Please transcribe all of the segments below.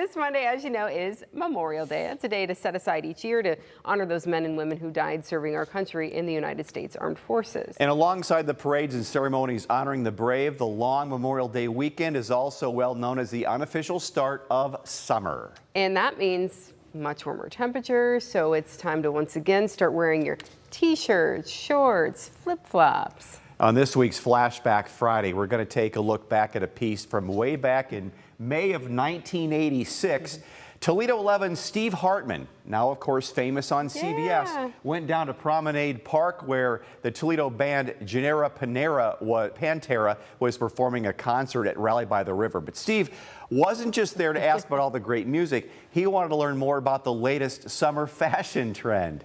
this Monday, as you know, is Memorial Day. It's a day to set aside each year to honor those men and women who died serving our country in the United States Armed Forces. And alongside the parades and ceremonies honoring the brave, the long Memorial Day weekend is also well known as the unofficial start of summer. And that means much warmer temperatures, so it's time to once again start wearing your t-shirts, shorts, flip-flops. On this week's Flashback Friday, we're going to take a look back at a piece from way back in May of 1986. Toledo 11's Steve Hartman, now of course famous on CBS, went down to Promenade Park where the Toledo band Pantera was performing a concert at Rally by the River. But Steve wasn't just there to ask about all the great music. He wanted to learn more about the latest summer fashion trend.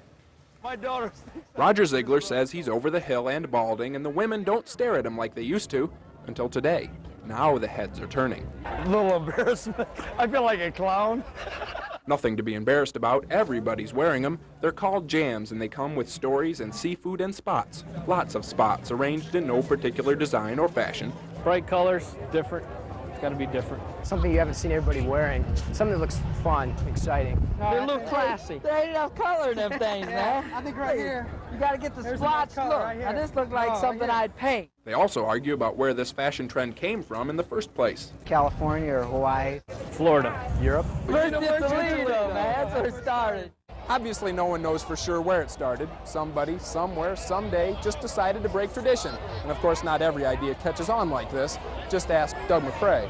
Roger Ziegler says he's over the hill and balding, and the women don't stare at him like they used to until today. Now the heads are turning. A little embarrassment. I feel like a clown. Nothing to be embarrassed about. Everybody's wearing them. They're called jams, and they come with stories and seafood and spots. Lots of spots arranged in no particular design or fashion. Bright colors, different. It's got to be different. Something you haven't seen everybody wearing. Something that looks fun, exciting. They look classy. There ain't enough color in them things, man. I think right here. You got to get the spots. Look, right here. now this looks like something I'd paint. They also argue about where this fashion trend came from in the first place. California or Hawaii. Florida, Europe. First it's Toledo, man. That's where it started. Obviously, no one knows for sure where it started. Somebody, somewhere, someday just decided to break tradition. And of course, not every idea catches on like this. Just ask Doug McCrae.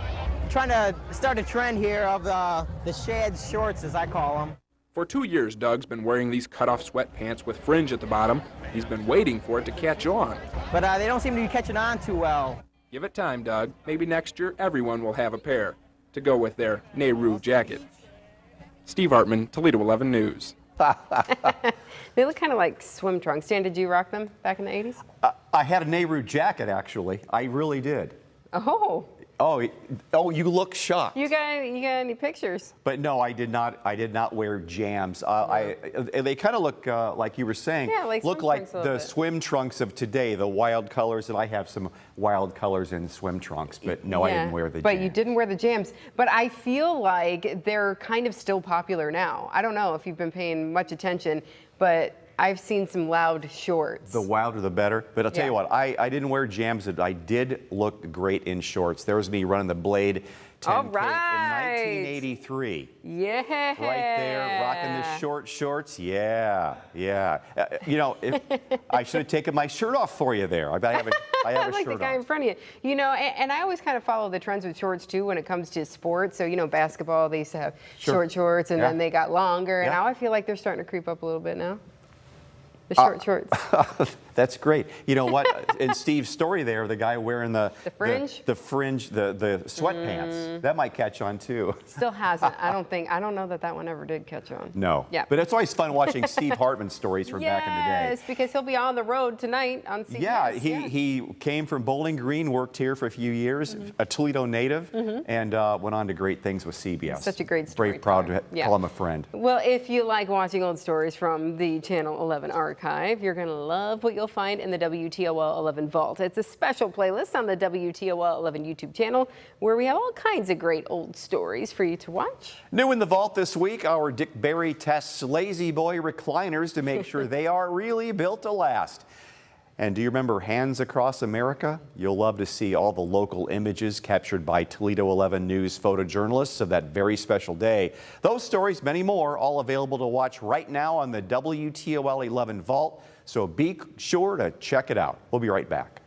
Trying to start a trend here of the shad shorts, as I call them. For 2 years, Doug's been wearing these cut-off sweatpants with fringe at the bottom. He's been waiting for it to catch on. But they don't seem to be catching on too well. Give it time, Doug. Maybe next year, everyone will have a pair to go with their Nehru jacket. Steve Hartman, Toledo 11 News. They look kind of like swim trunks. Dan, did you rock them back in the 80s? I had a Nehru jacket, actually. I really did. Oh. Oh, you look shocked. You got any pictures? But no, I did not. I did not wear jams. They kind of look like you were saying. Yeah, like look like the swim trunks of today, the wild colors. And I have some wild colors in swim trunks. But no, I didn't wear the jams. But you didn't wear the jams. But I feel like they're kind of still popular now. I don't know if you've been paying much attention, but I've seen some loud shorts. The wilder the better. But I'll tell you what, I didn't wear jams. I did look great in shorts. There was me running the Blade 10K in 1983. Yeah. Right there, rocking the short shorts. Yeah. You know, I should have taken my shirt off for you there. I have a like shirt the guy on. in front of you. You know, and I always kind of follow the trends with shorts too when it comes to sports. So, you know, basketball, they used to have short shorts and then they got longer. And now I feel like they're starting to creep up a little bit now. The short shorts. That's great. You know what? In Steve's story there, the guy wearing the fringe, the sweatpants, that might catch on too. Still hasn't. I don't know that one ever did catch on. No. Yeah. But it's always fun watching Steve Hartman stories from back in the day. Yes, because he'll be on the road tonight on CBS. Yeah, he came from Bowling Green, worked here for a few years, a Toledo native, and went on to great things with CBS. Such a great story. Very proud to call him a friend. Well, if you like watching old stories from the Channel 11 archive, you're going to love what you'll find in the WTOL 11 Vault. It's a special playlist on the WTOL 11 YouTube channel where we have all kinds of great old stories for you to watch. New in the vault this week, our Dick Berry tests Lazy Boy recliners to make sure they are really built to last. And do you remember Hands Across America? You'll love to see all the local images captured by Toledo 11 News photojournalists of that very special day. Those stories, many more, all available to watch right now on the WTOL 11 Vault. So be sure to check it out. We'll be right back.